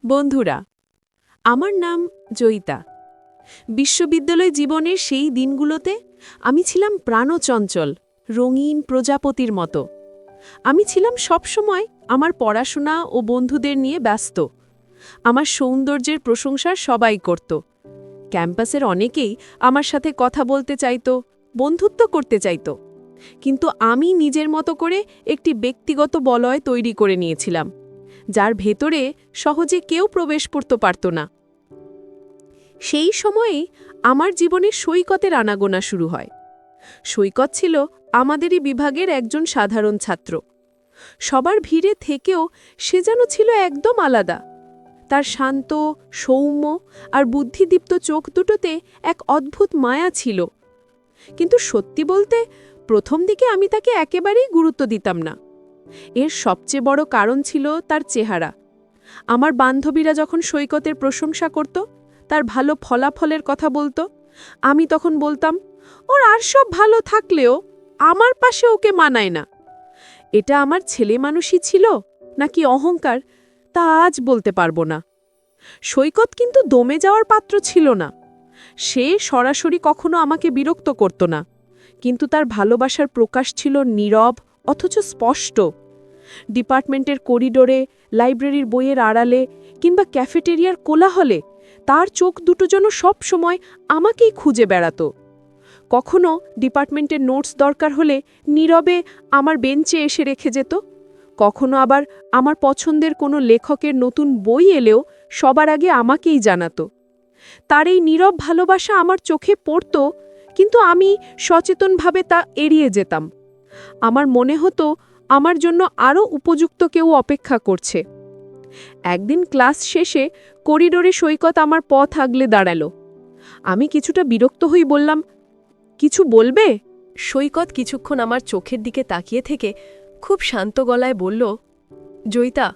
বন্ধুরা, আমার নাম জয়িতা। বিশ্ববিদ্যালয় জীবনের সেই দিনগুলোতে আমি ছিলাম প্রাণচঞ্চল, রঙিন প্রজাপতির মতো। আমি ছিলাম সবসময় আমার পড়াশোনা ও বন্ধুদের নিয়ে ব্যস্ত। আমার সৌন্দর্যের প্রশংসা সবাই করত। ক্যাম্পাসের অনেকেই আমার সাথে কথা বলতে চাইত, বন্ধুত্ব করতে চাইত। কিন্তু আমি নিজের মতো করে একটি ব্যক্তিগত বলয় তৈরি করে নিয়েছিলাম, যার ভেতরে সহজে কেউ প্রবেশ করতে পারত না। সেই সময়েই আমার জীবনে সৈকতের আনাগোনা শুরু হয়। সৈকত ছিল আমাদেরই বিভাগের একজন সাধারণ ছাত্র। সবার ভিড়ে থেকেও সে যেন ছিল একদম আলাদা। তার শান্ত, সৌম্য আর বুদ্ধিদীপ্ত চোখ দুটোতে এক অদ্ভুত মায়া ছিল। কিন্তু সত্যি বলতে প্রথম দিকে আমি তাকে একেবারেই গুরুত্ব দিতাম না। এর সবচেয়ে বড় কারণ ছিল তার চেহারা। আমার বান্ধবীরা যখন সৈকতের প্রশংসা করত, তার ভালো ফলাফলের কথা বলতো, আমি তখন বলতাম, ওর আর সব ভালো থাকলেও আমার পাশে ওকে মানায় না। এটা আমার ছেলে মানুষই ছিল নাকি অহংকার, তা আজ বলতে পারবো না। সৈকত কিন্তু দমে যাওয়ার পাত্র ছিল না। সে সরাসরি কখনো আমাকে বিরক্ত করত না, কিন্তু তার ভালোবাসার প্রকাশ ছিল নীরব অথচ স্পষ্ট। ডিপার্টমেন্টের করিডোরে, লাইব্রেরির বইয়ের আড়ালে কিংবা ক্যাফেটেরিয়ার কোলাহলে তার চোখ দুটো যেন সব সময় আমাকেই খুঁজে বেড়াত। কখনো ডিপার্টমেন্টের নোটস দরকার হলে নীরবে আমার বেঞ্চে এসে রেখে যেত। কখনো আবার আমার পছন্দের কোনো লেখকের নতুন বই এলেও সবার আগে আমাকেই জানাতো। তার এই নীরব ভালোবাসা আমার চোখে পড়ত, কিন্তু আমি সচেতনভাবে তা এড়িয়ে যেতাম। আমার মনে হতো আমার জন্য আরও উপযুক্ত কেউ অপেক্ষা করছে। একদিন ক্লাস শেষে করিডোরে সৈকত আমার পথ আগলে দাঁড়ালো। আমি কিছুটা বিরক্ত হয়ে বললাম, কিছু বলবে? সৈকত কিছুক্ষণ আমার চোখের দিকে তাকিয়ে থেকে খুব শান্ত গলায় বলল, জয়িতা,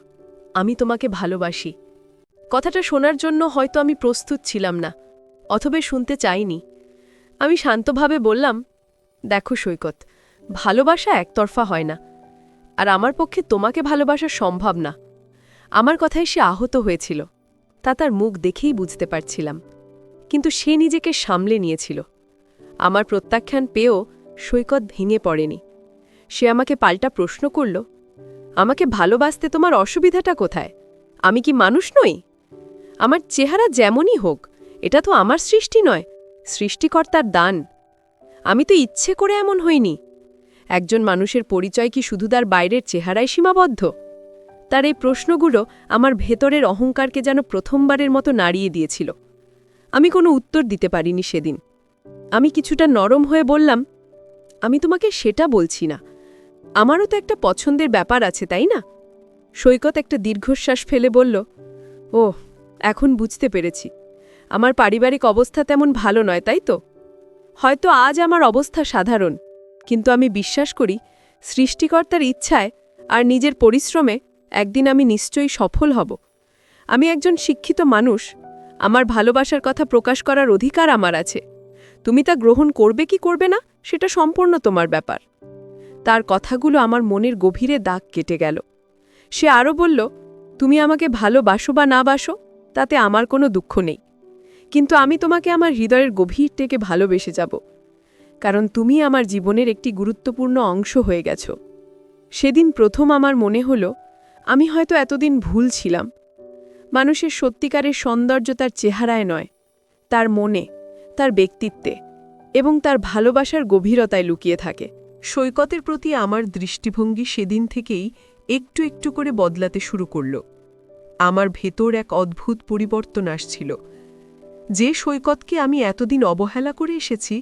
আমি তোমাকে ভালোবাসি। কথাটা শোনার জন্য হয়তো আমি প্রস্তুত ছিলাম না, অথবা শুনতে চাইনি। আমি শান্তভাবে বললাম, দেখো সৈকত, ভালোবাসা একতরফা হয় না, আর আমার পক্ষে তোমাকে ভালোবাসা সম্ভব না। আমার কথায় সে আহত হয়েছিল, তা তার মুখ দেখেই বুঝতে পারছিলাম, কিন্তু সে নিজেকে সামলে নিয়েছিল। আমার প্রত্যাখ্যান পেয়েও সৈকত ভেঙে পড়েনি। সে আমাকে পাল্টা প্রশ্ন করল, আমাকে ভালোবাসতে তোমার অসুবিধাটা কোথায়? আমি কি মানুষ নই? আমার চেহারা যেমনই হোক, এটা তো আমার সৃষ্টি নয়, সৃষ্টিকর্তার দান। আমি তো ইচ্ছে করে এমন হইনি। একজন মানুষের পরিচয় কি শুধু তার বাইরের চেহারায় সীমাবদ্ধ? তার এই প্রশ্নগুলো আমার ভেতরের অহংকারকে যেন প্রথমবারের মতো নাড়িয়ে দিয়েছিল। আমি কোনো উত্তর দিতে পারিনি সেদিন। আমি কিছুটা নরম হয়ে বললাম, আমি তোমাকে সেটা বলছি না, আমারও তো একটা পছন্দের ব্যাপার আছে, তাই না? সৈকত একটা দীর্ঘশ্বাস ফেলে বলল, ও, এখন বুঝতে পেরেছি। আমার পারিবারিক অবস্থা তেমন ভালো নয়, তাই তো? হয়তো আজ আমার অবস্থা সাধারণ, কিন্তু আমি বিশ্বাস করি সৃষ্টিকর্তার ইচ্ছায় আর নিজের পরিশ্রমে একদিন আমি নিশ্চয়ই সফল হব। আমি একজন শিক্ষিত মানুষ, আমার ভালোবাসার কথা প্রকাশ করার অধিকার আমার আছে। তুমি তা গ্রহণ করবে কি করবে না, সেটা সম্পূর্ণ তোমার ব্যাপার। তার কথাগুলো আমার মনের গভীরে দাগ কেটে গেল। সে আরও বলল, তুমি আমাকে ভালোবাসো বা না বাসো, তাতে আমার কোনো দুঃখ নেই, কিন্তু আমি তোমাকে আমার হৃদয়ের গভীর থেকে ভালোবেসে যাব, কারণ তুমি আমার জীবনের একটি গুরুত্বপূর্ণ অংশ হয়ে গেছ। সেদিন প্রথম আমার মনে হলো, আমি হয়তো এতদিন ভুল ছিলাম। মানুষের সত্যিকারের সৌন্দর্য তার চেহারায় নয়, তার মনে, তার ব্যক্তিত্বে এবং তার ভালোবাসার গভীরতায় লুকিয়ে থাকে। সৈকতের প্রতি আমার দৃষ্টিভঙ্গি সেদিন থেকেই একটু একটু করে বদলাতে শুরু করল। আমার ভেতর এক অদ্ভুত পরিবর্তন আসছিল। যে সৈকতকে আমি এতদিন অবহেলা করে এসেছি,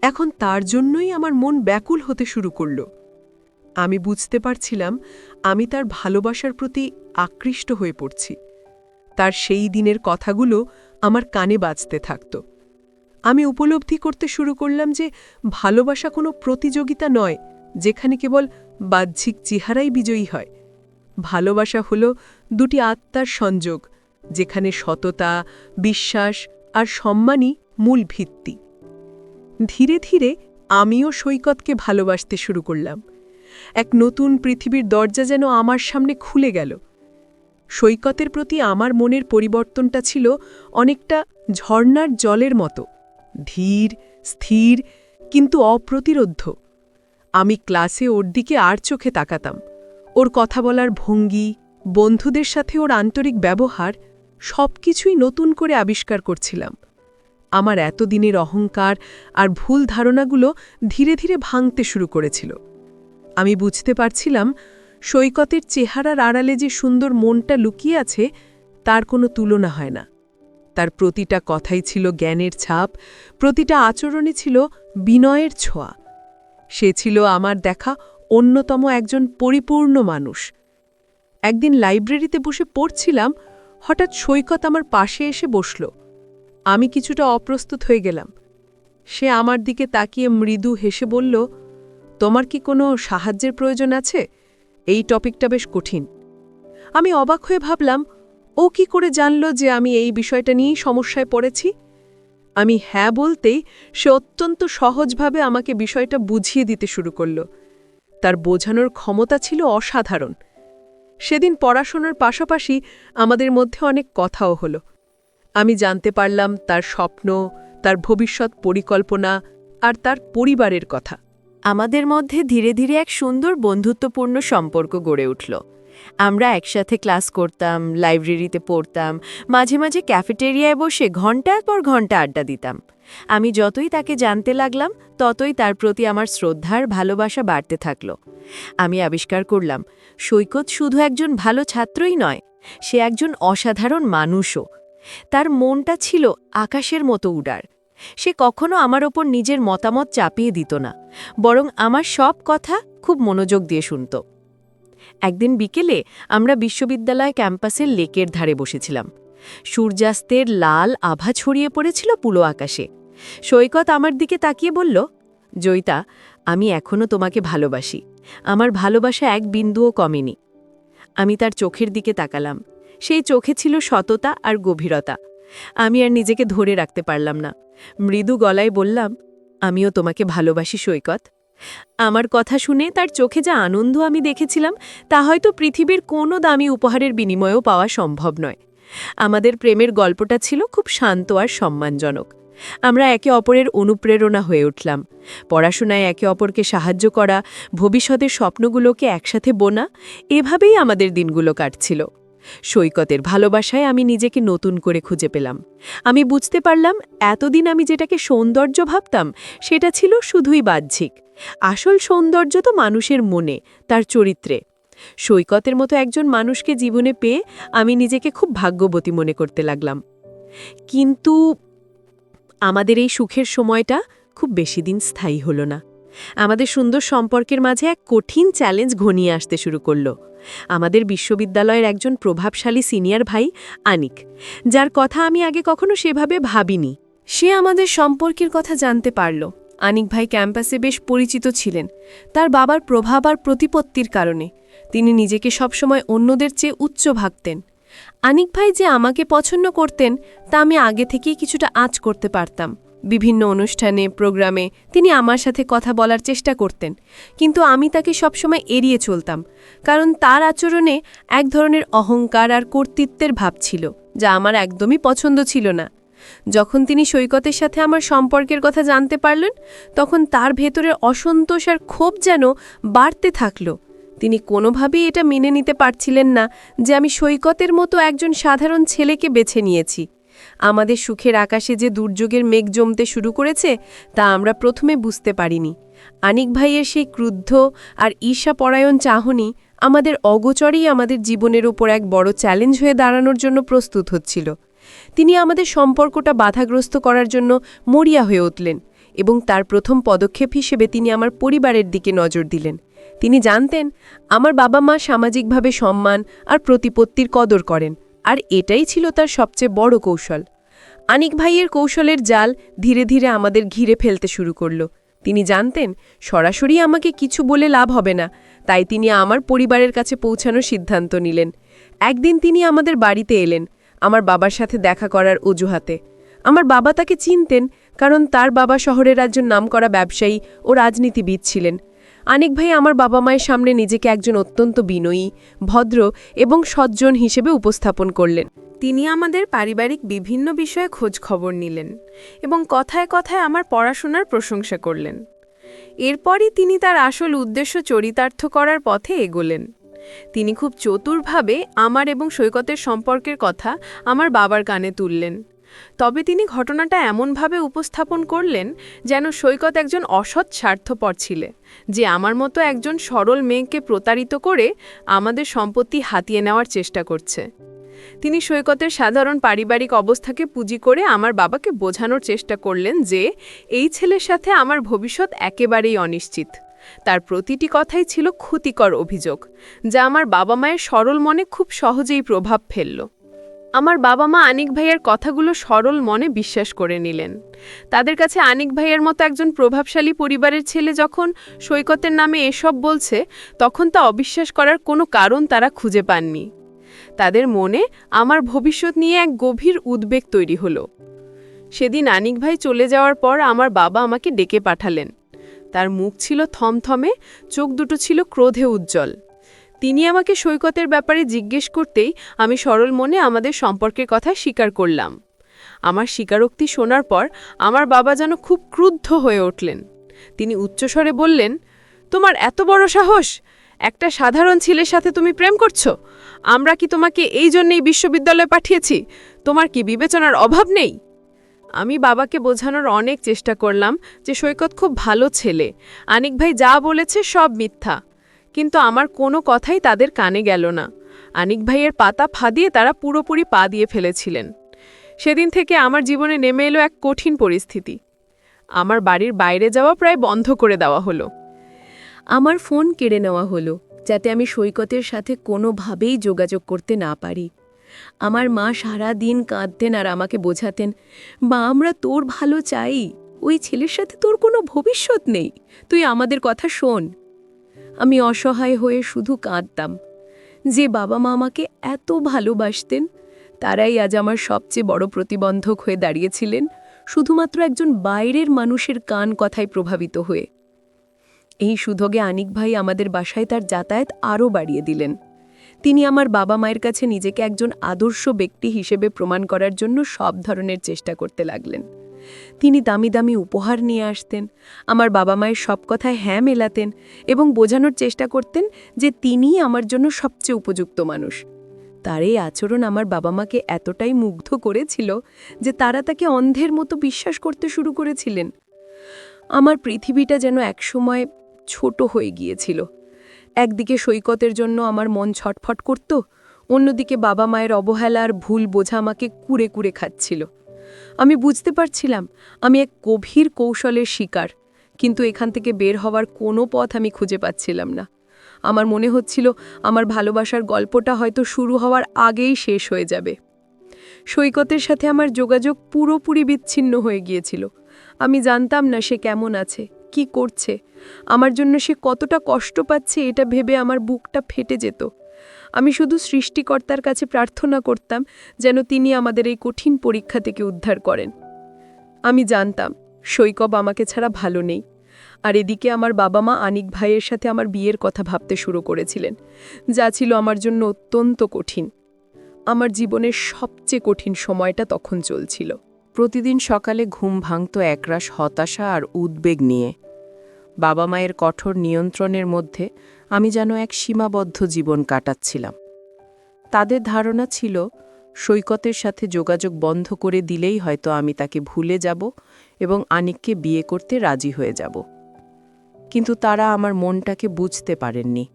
এখন তার জন্যই আমার মন ব্যাকুল হতে শুরু করল। আমি বুঝতে পারছিলাম আমি তার ভালোবাসার প্রতি আকৃষ্ট হয়ে পড়ছি। তার সেই দিনের কথাগুলো আমার কানে বাজতে থাকত। আমি উপলব্ধি করতে শুরু করলাম যে ভালোবাসা কোনো প্রতিযোগিতা নয়, যেখানে কেবল বাহ্যিক চেহারাই বিজয়ী হয়। ভালোবাসা হল দুটি আত্মার সংযোগ, যেখানে সততা, বিশ্বাস আর সম্মানই মূল ভিত্তি। ধীরে ধীরে আমিও সৈকতকে ভালোবাসতে শুরু করলাম। এক নতুন পৃথিবীর দরজা যেন আমার সামনে খুলে গেল। সৈকতের প্রতি আমার মনের পরিবর্তনটা ছিল অনেকটা ঝর্ণার জলের মতো, ধীর, স্থির, কিন্তু অপ্রতিরোধ্য। আমি ক্লাসে ওর দিকে আর চোখে তাকাতাম। ওর কথা বলার ভঙ্গি, বন্ধুদের সাথে ওর আন্তরিক ব্যবহার, সবকিছুই নতুন করে আবিষ্কার করছিলাম। আমার এতদিনের অহংকার আর ভুল ধারণাগুলো ধীরে ধীরে ভাঙতে শুরু করেছিল। আমি বুঝতে পারছিলাম সৈকতের চেহারার আড়ালে যে সুন্দর মনটা লুকিয়ে আছে তার কোনো তুলনা হয় না। তার প্রতিটা কথাই ছিল জ্ঞানের ছাপ, প্রতিটা আচরণে ছিল বিনয়ের ছোঁয়া। সে ছিল আমার দেখা অন্যতম একজন পরিপূর্ণ মানুষ। একদিন লাইব্রেরিতে বসে পড়ছিলাম, হঠাৎ সৈকত আমার পাশে এসে বসল। আমি কিছুটা অপ্রস্তুত হয়ে গেলাম। সে আমার দিকে তাকিয়ে মৃদু হেসে বলল, তোমার কি কোনো সাহায্যের প্রয়োজন আছে? এই টপিকটা বেশ কঠিন। আমি অবাক হয়ে ভাবলাম, ও কি করে জানল যে আমি এই বিষয়টা নিয়েই সমস্যায় পড়েছি? আমি হ্যাঁ বলতেই সে অত্যন্ত সহজভাবে আমাকে বিষয়টা বুঝিয়ে দিতে শুরু করল। তার বোঝানোর ক্ষমতা ছিল অসাধারণ। সেদিন পড়াশোনার পাশাপাশি আমাদের মধ্যে অনেক কথাও হলো। আমি জানতে পারলাম তার স্বপ্ন, তার ভবিষ্যৎ পরিকল্পনা আর তার পরিবারের কথা। আমাদের মধ্যে ধীরে ধীরে এক সুন্দর বন্ধুত্বপূর্ণ সম্পর্ক গড়ে উঠল। আমরা একসাথে ক্লাস করতাম, লাইব্রেরিতে পড়তাম, মাঝে মাঝে ক্যাফেটেরিয়ায় বসে ঘণ্টার পর ঘণ্টা আড্ডা দিতাম। আমি যতই তাকে জানতে লাগলাম, ততই তার প্রতি আমার শ্রদ্ধার ভালোবাসা বাড়তে থাকল। আমি আবিষ্কার করলাম, সৈকত শুধু একজন ভালো ছাত্রই নয়, সে একজন অসাধারণ মানুষও। তার মনটা ছিল আকাশের মতো উদার। সে কখনো আমার ওপর নিজের মতামত চাপিয়ে দিত না, বরং আমার সব কথা খুব মনোযোগ দিয়ে শুনত। একদিন বিকেলে আমরা বিশ্ববিদ্যালয় ক্যাম্পাসের লেকের ধারে বসেছিলাম। সূর্যাস্তের লাল আভা ছড়িয়ে পড়েছিল পুরো আকাশে। সৈকত আমার দিকে তাকিয়ে বলল, জয়িতা, আমি এখনো তোমাকে ভালোবাসি। আমার ভালোবাসা এক বিন্দুও কমেনি। আমি তার চোখের দিকে তাকালাম। সেই চোখে ছিল সততা আর গভীরতা। আমি আর নিজেকে ধরে রাখতে পারলাম না। মৃদু গলায় বললাম, আমিও তোমাকে ভালোবাসি সৈকত। আমার কথা শুনে তার চোখে যা আনন্দ আমি দেখেছিলাম, তা হয়তো পৃথিবীর কোনো দামি উপহারের বিনিময়েও পাওয়া সম্ভব নয়। আমাদের প্রেমের গল্পটা ছিল খুব শান্ত আর সম্মানজনক। আমরা একে অপরের অনুপ্রেরণা হয়ে উঠলাম। পড়াশোনায় একে অপরকে সাহায্য করা, ভবিষ্যতের স্বপ্নগুলোকে একসাথে বোনা, এভাবেই আমাদের দিনগুলো কাটছিল। সৈকতের ভালোবাসায় আমি নিজেকে নতুন করে খুঁজে পেলাম। আমি বুঝতে পারলাম, এতদিন আমি যেটাকে সৌন্দর্য ভাবতাম, সেটা ছিল শুধুই বাহ্যিক। আসল সৌন্দর্য তো মানুষের মনে, তার চরিত্রে। সৈকতের মতো একজন মানুষকে জীবনে পেয়ে আমি নিজেকে খুব ভাগ্যবতী মনে করতে লাগলাম। কিন্তু আমাদের এই সুখের সময়টা খুব বেশি দিন স্থায়ী হল না। আমাদের সুন্দর সম্পর্কের মাঝে এক কঠিন চ্যালেঞ্জ ঘনিয়ে আসতে শুরু করল। আমাদের বিশ্ববিদ্যালয়ের একজন প্রভাবশালী সিনিয়র ভাই আনিক, যার কথা আমি আগে কখনো সেভাবে ভাবিনি, সে আমাদের সম্পর্কের কথা জানতে পারল। আনিক ভাই ক্যাম্পাসে বেশ পরিচিত ছিলেন তার বাবার প্রভাব আর প্রতিপত্তির কারণে। তিনি নিজেকে সবসময় অন্যদের চেয়ে উচ্চ ভাবতেন। আনিক ভাই যে আমাকে পছন্দ করতেন, তা আমি আগে থেকেই কিছুটা আঁচ করতে পারতাম। বিভিন্ন অনুষ্ঠানে, প্রোগ্রামে তিনি আমার সাথে কথা বলার চেষ্টা করতেন, কিন্তু আমি তাকে সবসময় এড়িয়ে চলতাম, কারণ তার আচরণে এক ধরনের অহংকার আর কর্তৃত্বের ভাব ছিল, যা আমার একদমই পছন্দ ছিল না। যখন তিনি সৈকতের সাথে আমার সম্পর্কের কথা জানতে পারলেন, তখন তার ভেতরের অসন্তোষ আর ক্ষোভ যেন বাড়তে থাকল। তিনি কোনোভাবেই এটা মেনে নিতে পারছিলেন না যে আমি সৈকতের মতো একজন সাধারণ ছেলেকে বেছে নিয়েছি। আমাদের সুখের আকাশে যে দুর্যোগের মেঘ জমতে শুরু করেছে, তা আমরা প্রথমে বুঝতে পারিনি। আনিক ভাইয়ের সেই ক্রুদ্ধ আর ঈর্ষাপরায়ণ চাহনি আমাদের অগোচরেই আমাদের জীবনের উপর এক বড় চ্যালেঞ্জ হয়ে দাঁড়ানোর জন্য প্রস্তুত হচ্ছিল। তিনি আমাদের সম্পর্কটা বাধাগ্রস্ত করার জন্য মরিয়া হয়ে উঠলেন, এবং তার প্রথম পদক্ষেপ হিসেবে তিনি আমার পরিবারের দিকে নজর দিলেন। তিনি জানতেন আমার বাবা মা সামাজিকভাবে সম্মান আর প্রতিপত্তির কদর করেন, আর এটাই ছিল তার সবচেয়ে বড় কৌশল। আনিক ভাইয়ের কৌশলের জাল ধীরে ধীরে আমাদের ঘিরে ফেলতে শুরু করল। তিনি জানতেন সরাসরি আমাকে কিছু বলে লাভ হবে না, তাই তিনি আমার পরিবারের কাছে পৌঁছানোর সিদ্ধান্ত নিলেন। একদিন তিনি আমাদের বাড়িতে এলেন, আমার বাবার সাথে দেখা করার অজুহাতে। আমার বাবা তাকে চিনতেন, কারণ তার বাবা শহরের একজন নামকরা ব্যবসায়ী ও রাজনীতিবিদ ছিলেন। আনিক ভাই আমার বাবা মায়ের সামনে নিজেকে একজন অত্যন্ত বিনয়ী, ভদ্র এবং সজ্জন হিসেবে উপস্থাপন করলেন। তিনি আমাদের পারিবারিক বিভিন্ন বিষয়ে খোঁজ খবর নিলেন এবং কথায় কথায় আমার পড়াশোনার প্রশংসা করলেন। এরপরই তিনি তার আসল উদ্দেশ্য চরিতার্থ করার পথে এগোলেন। তিনি খুব চতুরভাবে আমার এবং সৈকতের সম্পর্কের কথা আমার বাবার কানে তুললেন। তবে তিনি ঘটনাটা এমনভাবে উপস্থাপন করলেন যেন সৈকত একজন অসৎ স্বার্থপর ছিলে, যে আমার মতো একজন সরল মেয়েকে প্রতারিত করে আমাদের সম্পত্তি হাতিয়ে নেওয়ার চেষ্টা করছে। তিনি সৈকতের সাধারণ পারিবারিক অবস্থাকে পুঁজি করে আমার বাবাকে বোঝানোর চেষ্টা করলেন যে এই ছেলের সাথে আমার ভবিষ্যৎ একেবারেই অনিশ্চিত। তার প্রতিটি কথাই ছিল ক্ষতিকর অভিযোগ, যা আমার বাবা মায়ের সরল মনে খুব সহজেই প্রভাব ফেলল। আমার বাবা মা আনিক ভাইয়ের কথাগুলো সরল মনে বিশ্বাস করে নিলেন। তাদের কাছে আনিক ভাইয়ের মতো একজন প্রভাবশালী পরিবারের ছেলে যখন সৈকতের নামে এসব বলছে, তখন তা অবিশ্বাস করার কোনো কারণ তারা খুঁজে পাননি। তাদের মনে আমার ভবিষ্যৎ নিয়ে এক গভীর উদ্বেগ তৈরি হলো। সেদিন আনিক ভাই চলে যাওয়ার পর আমার বাবা আমাকে ডেকে পাঠালেন। তার মুখ ছিল থমথমে, চোখ দুটো ছিল ক্রোধে উজ্জ্বল। তিনি আমাকে সৈকতের ব্যাপারে জিজ্ঞেস করতেই আমি সরল মনে আমাদের সম্পর্কের কথা স্বীকার করলাম। আমার স্বীকারোক্তি শোনার পর আমার বাবা যেন খুব ক্রুদ্ধ হয়ে উঠলেন। তিনি উচ্চস্বরে বললেন, তোমার এত বড় সাহস! একটা সাধারণ ছেলের সাথে তুমি প্রেম করছো? আমরা কি তোমাকে এই জন্যেই বিশ্ববিদ্যালয়ে পাঠিয়েছি? তোমার কি বিবেচনার অভাব নেই? আমি বাবাকে বোঝানোর অনেক চেষ্টা করলাম যে সৈকত খুব ভালো ছেলে, আনিক ভাই যা বলেছে সব মিথ্যা। কিন্তু আমার কোনো কথাই তাদের কানে গেল না। আনিক ভাইয়ের পাতা ফাঁদিয়ে তারা পুরোপুরি পা দিয়ে ফেলেছিলেন। সেদিন থেকে আমার জীবনে নেমে এলো এক কঠিন পরিস্থিতি। আমার বাড়ির বাইরে যাওয়া প্রায় বন্ধ করে দেওয়া হলো। আমার ফোন কেড়ে নেওয়া হলো, যাতে আমি সৈকতের সাথে কোনোভাবেই যোগাযোগ করতে না পারি। আমার মা সারা দিন কাঁদতেন আর আমাকে বোঝাতেন, মা আমরা তোর ভালো চাই, ওই ছেলের সাথে তোর কোনো ভবিষ্যৎ নেই, তুই আমাদের কথা শোন। আমি অসহায় হয়ে শুধু কাঁদতাম। যে বাবা মা আমাকে এত ভালোবাসতেন, তারাই আজ আমার সবচেয়ে বড় প্রতিবন্ধক হয়ে দাঁড়িয়েছিলেন, শুধুমাত্র একজন বাইরের মানুষের কান কথায় প্রভাবিত হয়ে। এই সুযোগে আনিক ভাই আমাদের বাসায় তার যাতায়াত আরও বাড়িয়ে দিলেন। তিনি আমার বাবা মায়ের কাছে নিজেকে একজন আদর্শ ব্যক্তি হিসেবে প্রমাণ করার জন্য সব ধরনের চেষ্টা করতে লাগলেন। তিনি দামি দামি উপহার নিয়ে আসতেন, আমার বাবা মায়ের সব কথায় হ্যাঁ মেলাতেন এবং বোঝানোর চেষ্টা করতেন যে তিনিই আমার জন্য সবচেয়ে উপযুক্ত মানুষ। তার এই আচরণ আমার বাবা মাকে এতটাই মুগ্ধ করেছিল যে তারা তাকে অন্ধের মতো বিশ্বাস করতে শুরু করেছিলেন। আমার পৃথিবীটা যেন একসময় ছোট হয়ে গিয়েছিল। একদিকে সৈকতের জন্য আমার মন ছটফট করত, অন্যদিকে বাবা মায়ের অবহেলা আর ভুল বোঝা আমাকে কুরে কুরে খাচ্ছিল। আমি বুঝতে পারছিলাম আমি এক গভীর কৌশলের শিকার, কিন্তু এখান থেকে বের হওয়ার কোনো পথ আমি খুঁজে পাচ্ছিলাম না। আমার মনে হচ্ছিল আমার ভালোবাসার গল্পটা হয়তো শুরু হওয়ার আগেই শেষ হয়ে যাবে। সৈকতের সাথে আমার যোগাযোগ পুরোপুরি বিচ্ছিন্ন হয়ে গিয়েছিল। আমি জানতাম না সে কেমন আছে, কি করছে, আমার জন্য সে কতটা কষ্ট পাচ্ছে, এটা ভেবে আমার বুকটা ফেটে যেত। আমি শুধু সৃষ্টিকর্তার কাছে প্রার্থনা করতাম যেন তিনি আমাদের এই কঠিন পরীক্ষা থেকে উদ্ধার করেন। আমি জানতাম সৈকত আমাকে ছাড়া ভালো নেই, আর এদিকে আমার বাবা মা আনিক ভাইয়ের সাথে আমার বিয়ের কথা ভাবতে শুরু করেছিলেন, যা ছিল আমার জন্য অত্যন্ত কঠিন। আমার জীবনের সবচেয়ে কঠিন সময়টা তখন চলছিল। প্রতিদিন সকালে ঘুম ভাঙত একরাশ হতাশা আর উদ্বেগ নিয়ে। বাবা মায়ের কঠোর নিয়ন্ত্রণের মধ্যে আমি যেন এক সীমাবদ্ধ জীবন কাটাচ্ছিলাম। তাদের ধারণা ছিল সৈকতের সাথে যোগাযোগ বন্ধ করে দিলেই হয়তো আমি তাকে ভুলে যাব এবং আনিককে বিয়ে করতে রাজি হয়ে যাব। কিন্তু তারা আমার মনটাকে বুঝতে পারেননি।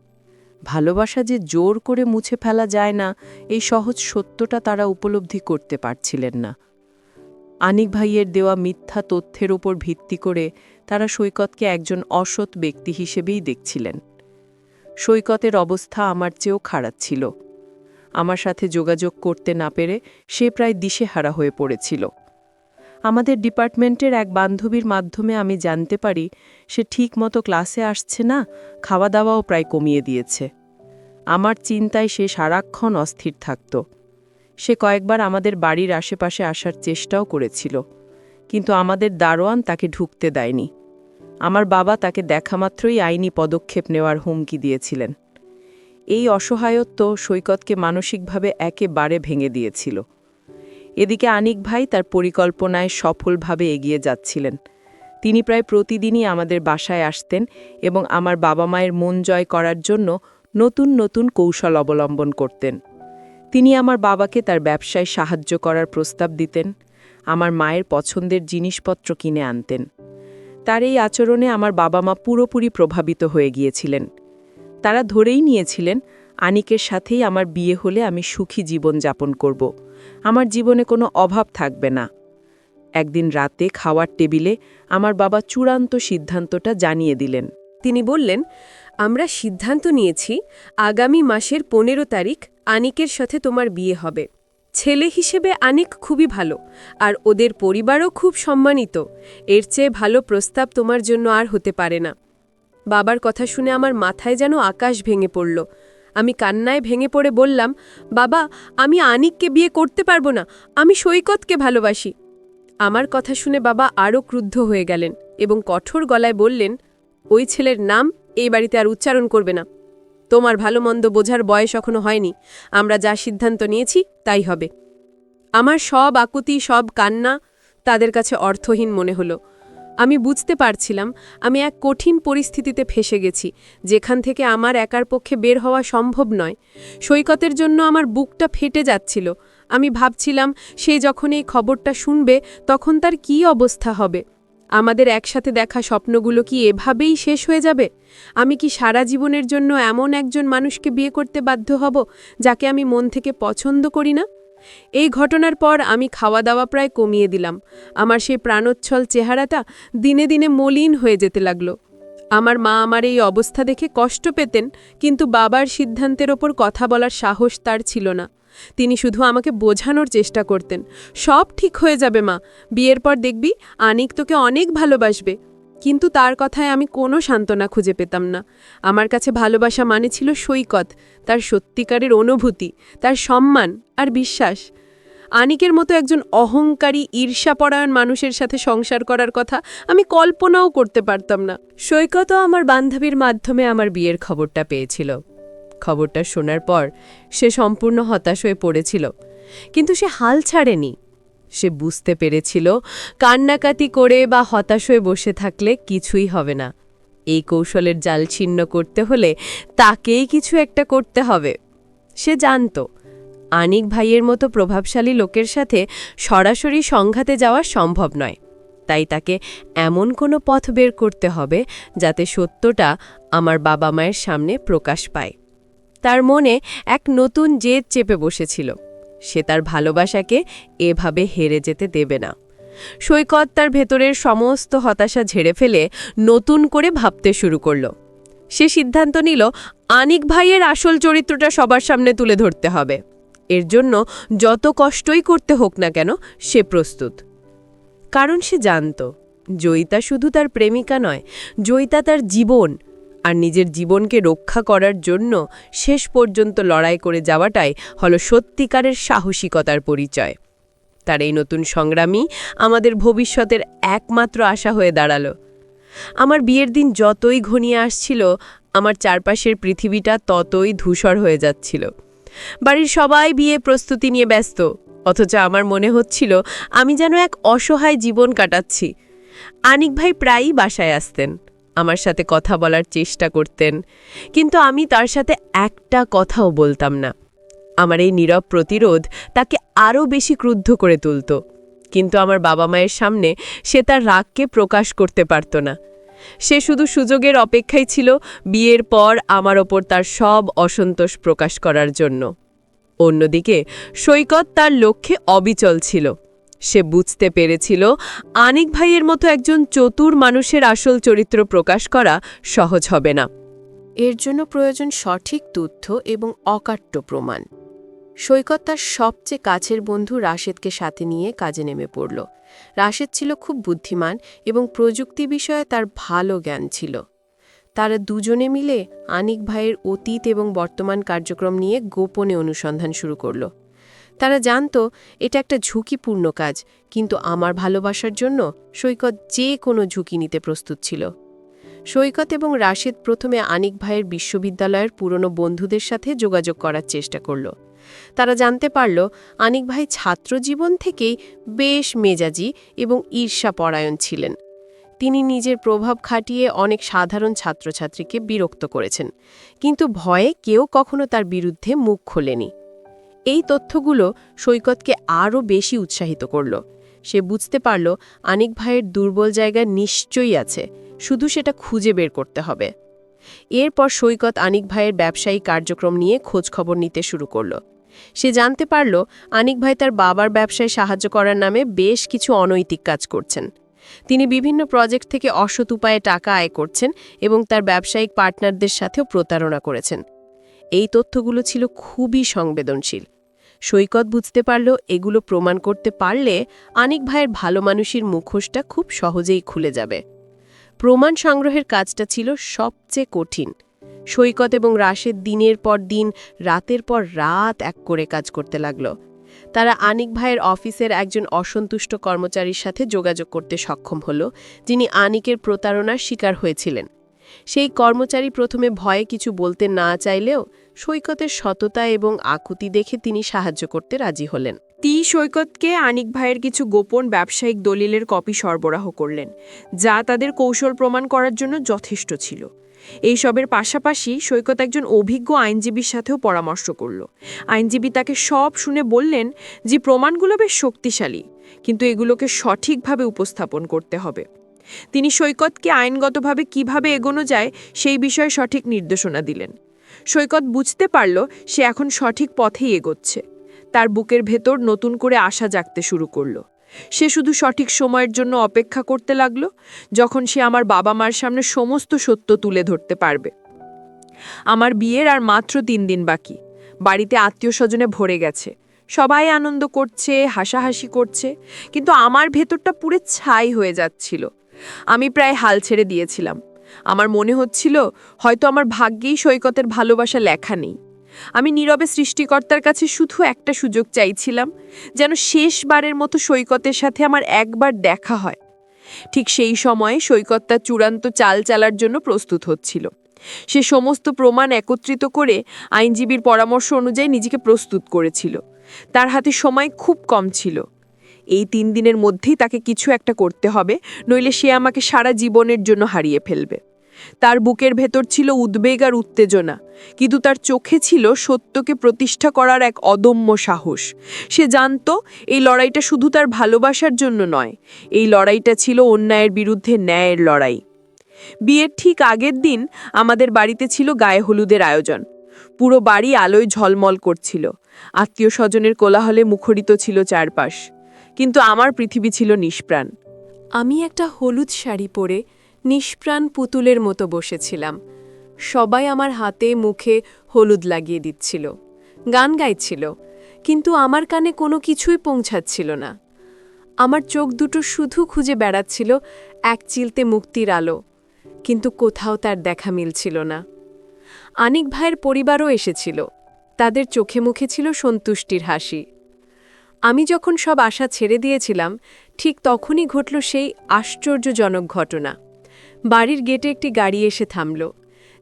ভালোবাসা যে জোর করে মুছে ফেলা যায় না, এই সহজ সত্যটা তারা উপলব্ধি করতে পারছিলেন না। আনিক ভাইয়ের দেওয়া মিথ্যা তথ্যের ওপর ভিত্তি করে তারা সৈকতকে একজন অসৎ ব্যক্তি হিসেবেই দেখছিলেন। সৈকতের অবস্থা আমার চেয়েও খারাপ ছিল। আমার সাথে যোগাযোগ করতে না পেরে সে প্রায় দিশেহারা হয়ে পড়েছিল। আমাদের ডিপার্টমেন্টের এক বান্ধবীর মাধ্যমে আমি জানতে পারি সে ঠিকমতো ক্লাসে আসছে না, খাওয়া দাওয়াও প্রায় কমিয়ে দিয়েছে। আমার চিন্তায় সে সারাক্ষণ অস্থির থাকত। সে কয়েকবার আমাদের বাড়ির আশেপাশে আসার চেষ্টাও করেছিল, কিন্তু আমাদের দারোয়ান তাকে ঢুকতে দেয়নি। আমার বাবা তাকে দেখামাত্রই আইনি পদক্ষেপ নেওয়ার হুমকি দিয়েছিলেন। এই অসহায়ত্ব সৈকতকে মানসিকভাবে একেবারে ভেঙে দিয়েছিল। এদিকে আনিক ভাই তার পরিকল্পনায় সফলভাবে এগিয়ে যাচ্ছিলেন। তিনি প্রায় প্রতিদিনই আমাদের বাসায় আসতেন এবং আমার বাবা মায়ের মন জয় করার জন্য নতুন নতুন কৌশল অবলম্বন করতেন। তিনি আমার বাবাকে তার ব্যবসায় সাহায্য করার প্রস্তাব দিতেন, আমার মায়ের পছন্দের জিনিসপত্র কিনে আনতেন। তার এই আচরণে আমার বাবা মা পুরোপুরি প্রভাবিত হয়ে গিয়েছিলেন। তারা ধরেই নিয়েছিলেন আনিকের সাথেই আমার বিয়ে হলে আমি সুখী জীবন যাপন করব, আমার জীবনে কোনো অভাব থাকবে না। একদিন রাতে খাওয়ার টেবিলে আমার বাবা চূড়ান্ত সিদ্ধান্তটা জানিয়ে দিলেন। তিনি বললেন, আমরা সিদ্ধান্ত নিয়েছি আগামী মাসের 15 তারিখ আনিকের সাথে তোমার বিয়ে হবে। ছেলে হিসেবে আনিক খুবই ভালো, আর ওদের পরিবারও খুব সম্মানিত। এর চেয়ে ভালো প্রস্তাব তোমার জন্য আর হতে পারে না। বাবার কথা শুনে আমার মাথায় যেন আকাশ ভেঙে পড়ল। আমি কান্নায় ভেঙে পড়ে বললাম, বাবা, আমি আনিককে বিয়ে করতে পারবো না, আমি সৈকতকে ভালোবাসি। আমার কথা শুনে বাবা আরও ক্রুদ্ধ হয়ে গেলেন এবং কঠোর গলায় বললেন, ওই ছেলের নাম এই বাড়িতে আর উচ্চারণ করবে না। তোমার ভালো মন্দ বোঝার বয়স এখনো হয়নি। আমরা যা সিদ্ধান্ত নিয়েছি তাই হবে। আমার সব আকুতি, সব কান্না তাদের কাছে অর্থহীন মনে হলো। আমি বুঝতে পারছিলাম আমি এক কঠিন পরিস্থিতিতে ফেসে গেছি, যেখান থেকে আমার একার পক্ষে বের হওয়া সম্ভব নয়। সৈকতের জন্য আমার বুকটা ফেটে যাচ্ছিল। আমি ভাবছিলাম সে যখন এই খবরটা শুনবে তখন তার কী অবস্থা হবে। আমাদের একসাথে দেখা স্বপ্নগুলো কি এভাবেই শেষ হয়ে যাবে? আমি কি সারা জীবনের জন্য এমন একজন মানুষকে বিয়ে করতে বাধ্য হব যাকে আমি মন থেকে পছন্দ করি না? এই ঘটনার পর আমি খাওয়া দাওয়া প্রায় কমিয়ে দিলাম। আমার সেই প্রাণোচ্ছল চেহারাটা দিনে দিনে মলিন হয়ে যেতে লাগল। আমার মা আমার এই অবস্থা দেখে কষ্ট পেতেন, কিন্তু বাবার সিদ্ধান্তের ওপর কথা বলার সাহস তার ছিল না। তিনি শুধু আমাকে বোঝানোর চেষ্টা করতেন, সব ঠিক হয়ে যাবে মা, বিয়ের পর দেখবি আনিক তোকে অনেক ভালোবাসবে। কিন্তু তার কথায় আমি কোনো সান্ত্বনা খুঁজে পেতাম না। আমার কাছে ভালোবাসা মানে ছিল সৈকত, তার সত্যিকারের অনুভূতি, তার সম্মান আর বিশ্বাস। আনিকের মতো একজন অহংকারী, ঈর্ষাপরায়ণ মানুষের সাথে সংসার করার কথা আমি কল্পনাও করতে পারতাম না। সৈকতও আমার বান্ধবীর মাধ্যমে আমার বিয়ের খবরটা পেয়েছিল। খবরটা শোনার পর সে সম্পূর্ণ হতাশ হয়ে পড়েছিল, কিন্তু সে হাল ছাড়েনি। সে বুঝতে পেরেছিল কান্নাকাটি করে বা হতাশ হয়ে বসে থাকলে কিছুই হবে না। এই কৌশলের জাল ছিন্ন করতে হলে তাকেই কিছু একটা করতে হবে। সে জানত আনিক ভাইয়ের মতো প্রভাবশালী লোকের সাথে সরাসরি সংঘাতে যাওয়া সম্ভব নয়, তাই তাকে এমন কোনো পথ বের করতে হবে যাতে সত্যটা আমার বাবা মায়ের সামনে প্রকাশ পায়। তার মনে এক নতুন জেদ চেপে বসেছিল। সে তার ভালোবাসাকে এভাবে হেরে যেতে দেবে না। সৈকত তার ভেতরের সমস্ত হতাশা ঝেড়ে ফেলে নতুন করে ভাবতে শুরু করল। সে সিদ্ধান্ত নিল আনিক ভাইয়ের আসল চরিত্রটা সবার সামনে তুলে ধরতে হবে। এর জন্য যত কষ্টই করতে হোক না কেন সে প্রস্তুত। কারণ সে জানত জয়িতা শুধু তার প্রেমিকা নয়, জয়িতা তার জীবন, আর নিজের জীবনকে রক্ষা করার জন্য শেষ পর্যন্ত লড়াই করে যাওয়াটাই হলো সত্যিকারের সাহসিকতার পরিচয়। তার এই নতুন সংগ্রামী আমাদের ভবিষ্যতের একমাত্র আশা হয়ে দাঁড়ালো। আমার বিয়ের দিন যতই ঘনিয়ে আসছিল, আমার চারপাশের পৃথিবীটা ততই ধূসর হয়ে যাচ্ছিল। বাড়ির সবাই বিয়ে প্রস্তুতি নিয়ে ব্যস্ত, অথচ আমার মনে হচ্ছিল আমি যেন এক অসহায় জীবন কাটাচ্ছি। আনিক ভাই প্রায়ই বাসায় আসতেন, আমার সাথে কথা বলার চেষ্টা করতেন, কিন্তু আমি তার সাথে একটা কথাও বলতাম না। আমার এই নীরব প্রতিরোধ তাকে আরও বেশি ক্রুদ্ধ করে তুলত, কিন্তু আমার বাবা মায়ের সামনে সে তার রাগকে প্রকাশ করতে পারত না। সে শুধু সুযোগের অপেক্ষায় ছিল বিয়ের পর আমার ওপর তার সব অসন্তোষ প্রকাশ করার জন্য। অন্যদিকে সৈকত তার লক্ষ্যে অবিচল ছিল। সে বুঝতে পেরেছিল আনিক ভাইয়ের মতো একজন চতুর মানুষের আসল চরিত্র প্রকাশ করা সহজ হবে না। এর জন্য প্রয়োজন সঠিক তথ্য এবং অকাট্য প্রমাণ। সৈকত তার সবচেয়ে কাছের বন্ধু রাশেদকে সাথে নিয়ে কাজে নেমে পড়ল। রাশেদ ছিল খুব বুদ্ধিমান এবং প্রযুক্তি বিষয়ে তার ভালো জ্ঞান ছিল। তারা দুজনে মিলে আনিক ভাইয়ের অতীত এবং বর্তমান কার্যক্রম নিয়ে গোপনে অনুসন্ধান শুরু করল। তারা জানত এটা একটা ঝুঁকিপূর্ণ কাজ, কিন্তু আমার ভালোবাসার জন্য সৈকত যে কোনো ঝুঁকি নিতে প্রস্তুত ছিল। সৈকত এবং রাশেদ প্রথমে আনিক ভাইয়ের বিশ্ববিদ্যালয়ের পুরনো বন্ধুদের সাথে যোগাযোগ করার চেষ্টা করল। তারা জানতে পারল আনিক ভাই ছাত্রজীবন থেকেই বেশ মেজাজি এবং ঈর্ষাপরায়ণ ছিলেন। তিনি নিজের প্রভাব খাটিয়ে অনেক সাধারণ ছাত্রছাত্রীকে বিরক্ত করেছেন, কিন্তু ভয়ে কেউ কখনো তার বিরুদ্ধে মুখ খোলেনি। এই তথ্যগুলো সৈকতকে আরও বেশি উৎসাহিত করল। সে বুঝতে পারল আনিক ভাইয়ের দুর্বল জায়গা নিশ্চয়ই আছে, শুধু সেটা খুঁজে বের করতে হবে। এরপর সৈকত আনিক ভাইয়ের ব্যবসায়িক কার্যক্রম নিয়ে খোঁজখবর নিতে শুরু করল। সে জানতে পারল আনিক ভাই তার বাবার ব্যবসায় সাহায্য করার নামে বেশ কিছু অনৈতিক কাজ করছেন। তিনি বিভিন্ন প্রজেক্ট থেকে অসৎ উপায়ে টাকা আয় করছেন এবং তার ব্যবসায়িক পার্টনারদের সাথেও প্রতারণা করেছেন। এই তথ্যগুলো ছিল খুবই সংবেদনশীল। সৈকত বুঝতে পারল এগুলো প্রমাণ করতে পারলে আনিক ভাইয়ের ভালো মানুষের মুখোশটা খুব সহজেই খুলে যাবে। প্রমাণ সংগ্রহের কাজটা ছিল সবচেয়ে কঠিন। সৈকত এবং রাশেদ দিনের পর দিন, রাতের পর রাত এক করে কাজ করতে লাগল। তারা আনিক ভাইয়ের অফিসের একজন অসন্তুষ্ট কর্মচারীর সাথে যোগাযোগ করতে সক্ষম হল, যিনি আনিকের প্রতারণার শিকার হয়েছিলেন। সেই কর্মচারী প্রথমে ভয়ে কিছু বলতে না চাইলেও সৈকতের সততা এবং আকুতি দেখে তিনি সাহায্য করতে রাজি হলেন। সৈকতকে আনিক ভাইয়ের কিছু গোপন ব্যবসায়িক দলিলের কপি সরবরাহ করলেন, যা তাদের কৌশল প্রমাণ করার জন্য যথেষ্ট ছিল। এইসবের পাশাপাশি সৈকত একজন অভিজ্ঞ আইনজীবীর সাথেও পরামর্শ করল। আইনজীবী তাকে সব শুনে বললেন যে প্রমাণগুলো বেশ শক্তিশালী, কিন্তু এগুলোকে সঠিকভাবে উপস্থাপন করতে হবে। তিনি সৈকতকে আইনগতভাবে কিভাবে এগোনো যায় সেই বিষয়ে সঠিক নির্দেশনা দিলেন। সৈকত বুঝতে পারল সে এখন সঠিক পথেই এগোচ্ছে। তার বুকের ভেতর নতুন করে আশা জাগতে শুরু করল। সে শুধু সঠিক সময়ের জন্য অপেক্ষা করতে লাগল, যখন সে আমার বাবা মার সামনে সমস্ত সত্য তুলে ধরতে পারবে। আমার বিয়ের আর মাত্র 3 দিন বাকি। বাড়িতে আত্মীয় স্বজনে ভরে গেছে, সবাই আনন্দ করছে, হাসাহাসি করছে, কিন্তু আমার ভেতরটা পুরো ছাই হয়ে যাচ্ছিল। আমি প্রায় হাল ছেড়ে দিয়েছিলাম। আমার মনে হচ্ছিল হয়তো আমার ভাগ্যেই সৈকতের ভালোবাসা লেখা নেই। আমি নীরবে সৃষ্টিকর্তার কাছে শুধু একটা সুযোগ চাইছিলাম, যেন শেষবারের মতো সৈকতের সাথে আমার একবার দেখা হয়। ঠিক সেই সময়ে সৈকত তার চূড়ান্ত চাল চালার জন্য প্রস্তুত হচ্ছিল। সে সমস্ত প্রমাণ একত্রিত করে আইনজীবীর পরামর্শ অনুযায়ী নিজেকে প্রস্তুত করেছিল। তার হাতে সময় খুব কম ছিল। এই 3 দিনের মধ্যেই তাকে কিছু একটা করতে হবে, নইলে সে আমাকে সারা জীবনের জন্য হারিয়ে ফেলবে। তার বুকের ভেতর ছিল উদ্বেগ আর উত্তেজনা, কিন্তু তার চোখে ছিল সত্যকে প্রতিষ্ঠা করার এক অদম্য সাহস। সে জানত এই লড়াইটা শুধু তার ভালোবাসার জন্য নয়, এই লড়াইটা ছিল অন্যায়ের বিরুদ্ধে ন্যায়ের লড়াই। বিয়ের ঠিক আগের দিন আমাদের বাড়িতে ছিল গায়ে হলুদের আয়োজন। পুরো বাড়ি আলোয় ঝলমল করছিল। আত্মীয় স্বজনের কোলাহলে মুখরিত ছিল চারপাশ, কিন্তু আমার পৃথিবী ছিল নিষ্প্রাণ। আমি একটা হলুদ শাড়ি পরে নিষ্প্রাণ পুতুলের মতো বসেছিলাম। সবাই আমার হাতে মুখে হলুদ লাগিয়ে দিচ্ছিল, গান গাইছিল, কিন্তু আমার কানে কোনো কিছুই পৌঁছাচ্ছিল না। আমার চোখ দুটো শুধু খুঁজে বেড়াচ্ছিল এক চিলতে মুক্তির আলো, কিন্তু কোথাও তার দেখা মিলছিল না। আনিক ভাইয়ের পরিবারও এসেছিল। তাদের চোখে মুখে ছিল সন্তুষ্টির হাসি। আমি যখন সব আশা ছেড়ে দিয়েছিলাম, ঠিক তখনই ঘটল সেই আশ্চর্যজনক ঘটনা। বাড়ির গেটে একটি গাড়ি এসে থামল।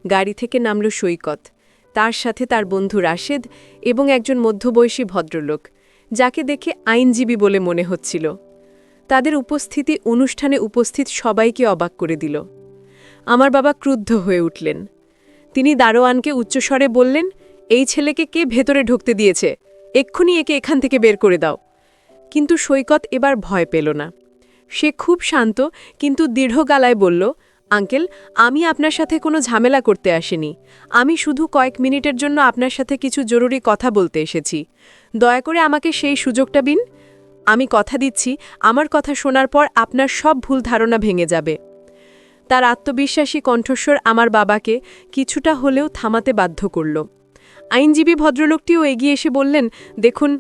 গাড়ি থেকে নামল সৈকত, তার সাথে তার বন্ধু রাশেদ এবং একজন মধ্যবয়সী ভদ্রলোক, যাকে দেখে আইনজীবী বলে মনে হচ্ছিল। তাদের উপস্থিতি অনুষ্ঠানে উপস্থিত সবাইকে অবাক করে দিল। আমার বাবা ক্রুদ্ধ হয়ে উঠলেন। তিনি দারোয়ানকে উচ্চস্বরে বললেন, এই ছেলেকে কে ভেতরে ঢুকতে দিয়েছে? এক্ষুনি একে এখান থেকে বের করে দাও। কিন্তু সৈকত এবার ভয় পেল না। সে খুব শান্ত কিন্তু দৃঢ় গলায় বলল, আঙ্কেল, আমি আপনার সাথে কোনো ঝামেলা করতে আসিনি। আমি শুধু কয়েক মিনিটের জন্য আপনার সাথে কিছু জরুরি কথা বলতে এসেছি। দয়া করে আমাকে সেই সুযোগটা দিন। আমি কথা দিচ্ছি, আমার কথা শোনার পর আপনার সব ভুল ধারণা ভেঙে যাবে। তার আত্মবিশ্বাসী কণ্ঠস্বর আমার বাবাকে কিছুটা হলেও থামাতে বাধ্য করল। আইনজীবী ভদ্রলোকটিও এগিয়ে এসে বললেন, দেখুন,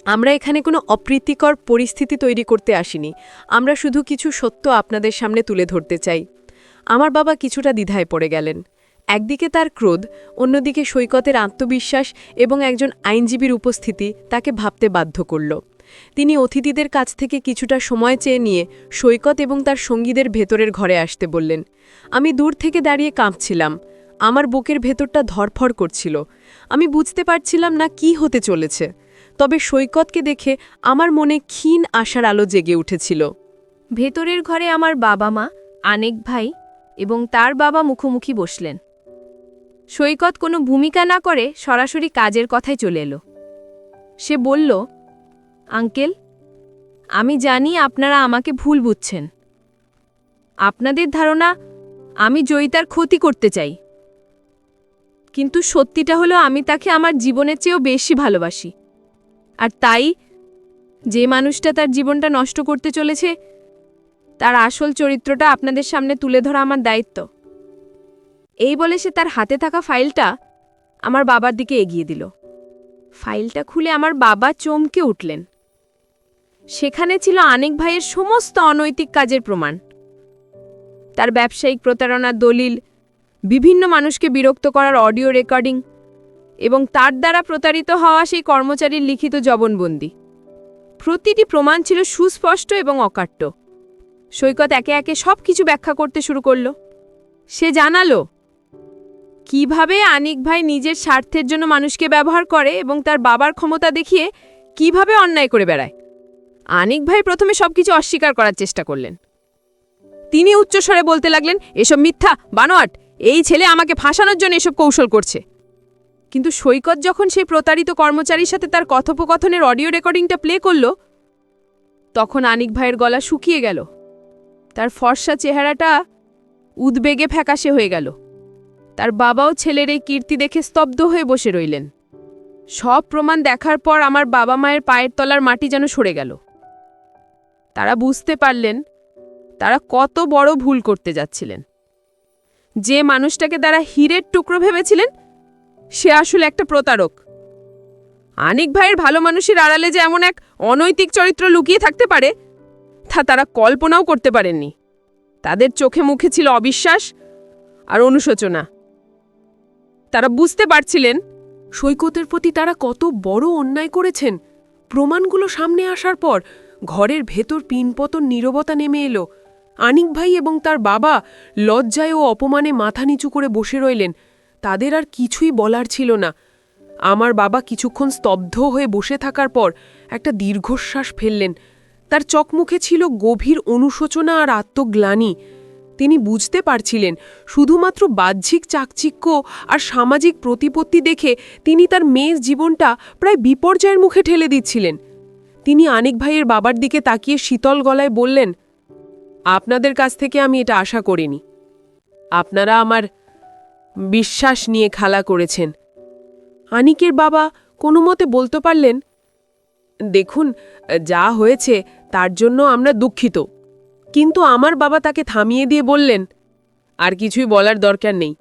আমরা এখানে কোনো অপ্রীতিকর পরিস্থিতি তৈরি করতে আসিনি। আমরা শুধু কিছু সত্য আপনাদের সামনে তুলে ধরতে চাই। আমার বাবা কিছুটা দ্বিধায় পড়ে গেলেন। একদিকে তার ক্রোধ, অন্যদিকে সৈকতের আত্মবিশ্বাস এবং একজন আইনজীবীর উপস্থিতি তাকে ভাবতে বাধ্য করল। তিনি অতিথিদের কাছ থেকে কিছুটা সময় চেয়ে নিয়ে সৈকত এবং তার সঙ্গীদের ভেতরের ঘরে আসতে বললেন। আমি দূর থেকে দাঁড়িয়ে কাঁপছিলাম। আমার বুকের ভেতরটা ধরফর করছিল। আমি বুঝতে পারছিলাম না কি হতে চলেছে, তবে সৈকতকে দেখে আমার মনে ক্ষীণ আশার আলো জেগে উঠেছিল। ভেতরের ঘরে আমার বাবা মা, আনেক ভাই এবং তার বাবা মুখোমুখি বসলেন। সৈকত কোনো ভূমিকা না করে সরাসরি কাজের কথায় চলে এলো। সে বলল, আঙ্কেল, আমি জানি আপনারা আমাকে ভুল বুঝছেন। আপনাদের ধারণা আমি জয়িতার ক্ষতি করতে চাই, কিন্তু সত্যিটা হলো আমি তাকে আমার জীবনের চেয়েও বেশি ভালোবাসি। আর তাই যে মানুষটা তার জীবনটা নষ্ট করতে চলেছে তার আসল চরিত্রটা আপনাদের সামনে তুলে ধরা আমার দায়িত্ব। এই বলে সে তার হাতে থাকা ফাইলটা আমার বাবার দিকে এগিয়ে দিল। ফাইলটা খুলে আমার বাবা চমকে উঠলেন। সেখানে ছিল আনেক ভাইয়ের সমস্ত অনৈতিক কাজের প্রমাণ, তার ব্যবসায়িক প্রতারণার দলিল, বিভিন্ন মানুষকে বিরক্ত করার অডিও রেকর্ডিং এবং তার দ্বারা প্রতারিত হওয়া সেই কর্মচারীর লিখিত জবানবন্দি। প্রতিটি প্রমাণ ছিল সুস্পষ্ট এবং অকাট্য। সৈকত একে একে সব কিছু ব্যাখ্যা করতে শুরু করল। সে জানালো কিভাবে আনিক ভাই নিজের স্বার্থের জন্য মানুষকে ব্যবহার করে এবং তার বাবার ক্ষমতা দেখিয়ে কিভাবে অন্যায় করে বেড়ায়। আনিক ভাই প্রথমে সবকিছু অস্বীকার করার চেষ্টা করলেন। তিনি উচ্চস্বরে বলতে লাগলেন, এসব মিথ্যা, বানোয়াট, এই ছেলে আমাকে ফাঁসানোর জন্য এসব কৌশল করছে। কিন্তু সৈকত যখন সেই প্রতারিত কর্মচারীর সাথে তার কথোপকথনের অডিও রেকর্ডিংটা প্লে করল, তখন আনিক ভাইয়ের গলা শুকিয়ে গেল। তার ফর্সা চেহারাটা উদ্বেগে ফ্যাকাশে হয়ে গেল। তার বাবাও ছেলের এই কীর্তি দেখে স্তব্ধ হয়ে বসে রইলেন। সব প্রমাণ দেখার পর আমার বাবা মায়ের পায়ের তলার মাটি যেন সরে গেল। তারা বুঝতে পারলেন তারা কত বড় ভুল করতে যাচ্ছিলেন। যে মানুষটাকে তারা হীরের টুকরো ভেবেছিলেন সে আসলে একটা প্রতারক। আনিক ভাইয়ের ভালো মানুষের আড়ালে যে এমন এক অনৈতিক চরিত্র লুকিয়ে থাকতে পারে তা তারা কল্পনাও করতে পারেননি। তাদের চোখে মুখে ছিল অবিশ্বাস আর অনুশোচনা। তারা বুঝতে পারছিলেন সৈকতের প্রতি তারা কত বড় অন্যায় করেছেন। প্রমাণগুলো সামনে আসার পর ঘরের ভেতর পিনপতন নীরবতা নেমে এলো। আনিক ভাই এবং তার বাবা লজ্জায় ও অপমানে মাথা নিচু করে বসে রইলেন। তাদের আর কিছুই বলার ছিল না। আমার বাবা কিছুক্ষণ স্তব্ধ হয়ে বসে থাকার পর একটা দীর্ঘশ্বাস ফেললেন। তার চকমুখে ছিল গভীর অনুশোচনা আর আত্মগ্লানি। তিনি বুঝতে পারছিলেন শুধুমাত্র বাহ্যিক চাকচিক্য আর সামাজিক প্রতিপত্তি দেখে তিনি তার মেয়ের জীবনটা প্রায় বিপর্যয়ের মুখে ঠেলে দিচ্ছিলেন। তিনি আনিক ভাইয়ের বাবার দিকে তাকিয়ে শীতল গলায় বললেন, আপনাদের কাছ থেকে আমি এটা আশা করিনি। আপনারা আমার বিশ্বাস নিয়ে খেলা করেছেন। আনিকের বাবা কোনো মতে বলতে পারলেন, দেখুন, যা হয়েছে তার জন্য আমরা দুঃখিত। কিন্তু আমার বাবা তাকে থামিয়ে দিয়ে বললেন, আর কিছুই বলার দরকার নেই,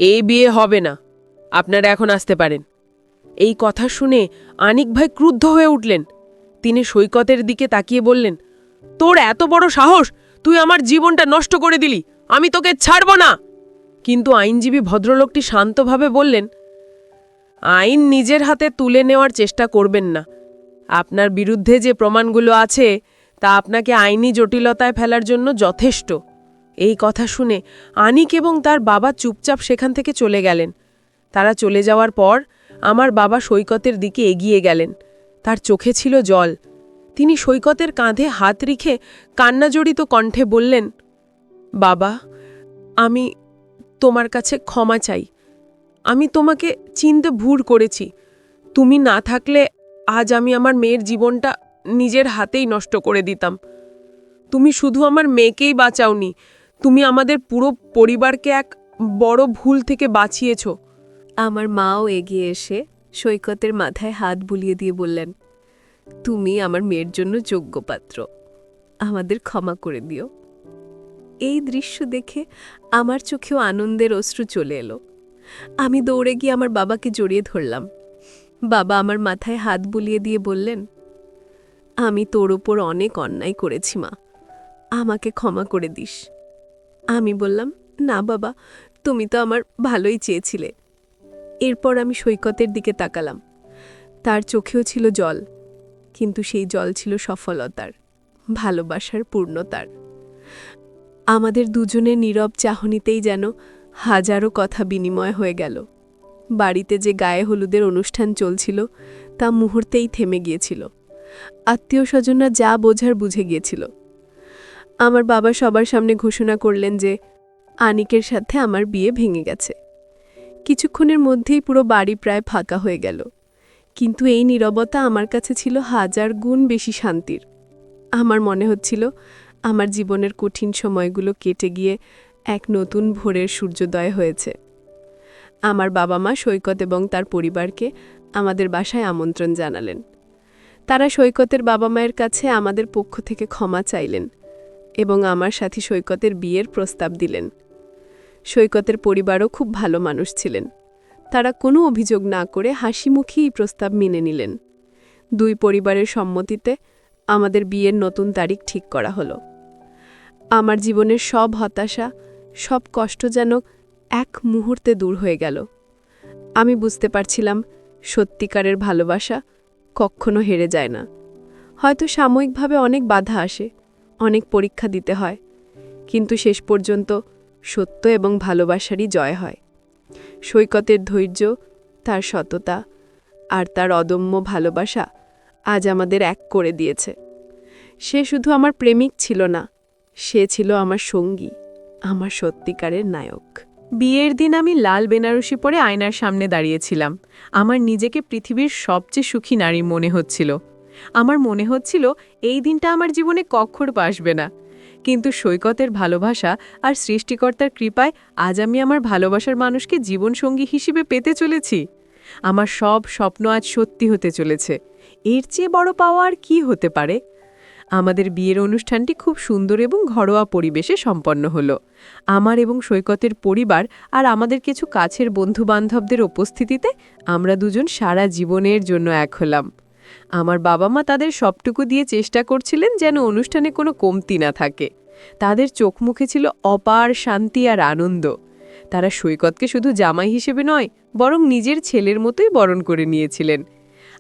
এই বিয়ে হবে না, আপনারা এখন আসতে পারেন। এই কথা শুনে আনিক ভাই ক্রুদ্ধ হয়ে উঠলেন। তিনি সৈকতের দিকে তাকিয়ে বললেন, তোর এত বড় সাহস, তুই আমার জীবনটা নষ্ট করে দিলি, আমি তোকে ছাড়ব না। কিন্তু আইনজীবী ভদ্রলোকটি শান্তভাবে বললেন, আইন নিজের হাতে তুলে নেওয়ার চেষ্টা করবেন না। আপনার বিরুদ্ধে যে প্রমাণগুলো আছে তা আপনাকে আইনি জটিলতায় ফেলার জন্য যথেষ্ট। এই কথা শুনে আনিক এবং তার বাবা চুপচাপ সেখান থেকে চলে গেলেন। তারা চলে যাওয়ার পর আমার বাবা সৈকতের দিকে এগিয়ে গেলেন। তার চোখে ছিল জল। তিনি সৈকতের কাঁধে হাত রেখে কান্নাজড়িত কণ্ঠে বললেন, বাবা, আমি তোমার কাছে ক্ষমা চাই। আমি তোমাকে চিনতে ভুল করেছি। তুমি না থাকলে আজ আমি আমার মেয়ের জীবনটা নিজের হাতেই নষ্ট করে দিতাম। তুমি শুধু আমার মেয়েকেই বাঁচাওনি, তুমি আমাদের পুরো পরিবারকে এক বড় ভুল থেকে বাঁচিয়েছ। আমার মাও এগিয়ে এসে সৈকতের মাথায় হাত বুলিয়ে দিয়ে বললেন, তুমি আমার মেয়ের জন্য যোগ্য পাত্র, আমাদের ক্ষমা করে দিও। এই দৃশ্য দেখে আমার চোখেও আনন্দের অশ্রু চলে এলো। আমি দৌড়ে গিয়ে আমার বাবাকে জড়িয়ে ধরলাম। বাবা আমার মাথায় হাত বুলিয়ে দিয়ে বললেন, আমি তোর ওপর অনেক অন্যায় করেছি মা, আমাকে ক্ষমা করে দিস। আমি বললাম, না বাবা, তুমি তো আমার ভালোই চেয়েছিলে। এরপর আমি সৈকতের দিকে তাকালাম। তার চোখেও ছিল জল, কিন্তু সেই জল ছিল সফলতার, ভালোবাসার পূর্ণতার। আমাদের দুজনের নীরব চাহনিতেই যেন হাজারো কথা বিনিময় হয়ে গেল। বাড়িতে যে গায়ে হলুদের অনুষ্ঠান চলছিল তা মুহূর্তেই থেমে গিয়েছিল। আত্মীয় স্বজনরা যা বোঝার বুঝে গিয়েছিল। আমার বাবা সবার সামনে ঘোষণা করলেন যে আনিকের সাথে আমার বিয়ে ভেঙে গেছে। কিছুক্ষণের মধ্যেই পুরো বাড়ি প্রায় ফাঁকা হয়ে গেল, কিন্তু এই নীরবতা আমার কাছে ছিল হাজার গুণ বেশি শান্তির। আমার মনে হচ্ছিল আমার জীবনের কঠিন সময়গুলো কেটে গিয়ে এক নতুন ভোরের সূর্যোদয় হয়েছে। আমার বাবা মা সৈকত এবং তার পরিবারকে আমাদের বাসায় আমন্ত্রণ জানালেন। তারা সৈকতের বাবা মায়ের কাছে আমাদের পক্ষ থেকে ক্ষমা চাইলেন এবং আমার সাথী সৈকতের বিয়ের প্রস্তাব দিলেন। সৈকতের পরিবারও খুব ভালো মানুষ ছিলেন। তারা কোনো অভিযোগ না করে হাসিমুখী এই প্রস্তাব মেনে নিলেন। দুই পরিবারের সম্মতিতে আমাদের বিয়ের নতুন তারিখ ঠিক করা হলো। আমার জীবনের সব হতাশা, সব কষ্ট যেন এক মুহূর্তে দূর হয়ে গেল। আমি বুঝতে পারছিলাম সত্যিকারের ভালোবাসা কখনো হেরে যায় না। হয়তো সাময়িকভাবে অনেক বাধা আসে, অনেক পরীক্ষা দিতে হয়, কিন্তু শেষ পর্যন্ত সত্য এবং ভালোবাসারই জয় হয়। সৈকতের ধৈর্য, তার সততা আর তার অদম্য ভালোবাসা আজ আমাদের এক করে দিয়েছে। সে শুধু আমার প্রেমিক ছিল না, সে ছিল আমার সঙ্গী, আমার সত্যিকারের নায়ক। বিয়ের দিন আমি লাল বেনারসি পরে আয়নার সামনে দাঁড়িয়েছিলাম। আমার নিজেকে পৃথিবীর সবচেয়ে সুখী নারী মনে হচ্ছিল। আমার মনে হচ্ছিল এই দিনটা আমার জীবনে কখনো আসবে না, কিন্তু সৈকতের ভালোবাসা আর সৃষ্টিকর্তার কৃপায় আজ আমি আমার ভালোবাসার মানুষকে জীবনসঙ্গী হিসেবে পেতে চলেছি। আমার সব স্বপ্ন আজ সত্যি হতে চলেছে। এর চেয়ে বড় পাওয়া আর কি হতে পারে? আমাদের বিয়ের অনুষ্ঠানটি খুব সুন্দর এবং ঘরোয়া পরিবেশে সম্পন্ন হলো। আমার এবং সৈকতের পরিবার আর আমাদের কিছু কাছের বন্ধুবান্ধবদের উপস্থিতিতে আমরা দুজন সারা জীবনের জন্য এক হলাম। আমার বাবা মা তাদের সবটুকু দিয়ে চেষ্টা করছিলেন যেন অনুষ্ঠানে কোনো কমতি না থাকে। তাদের চোখ মুখে ছিল অপার শান্তি আর আনন্দ। তারা সৈকতকে শুধু জামাই হিসেবে নয়, বরং নিজের ছেলের মতোই বরণ করে নিয়েছিলেন।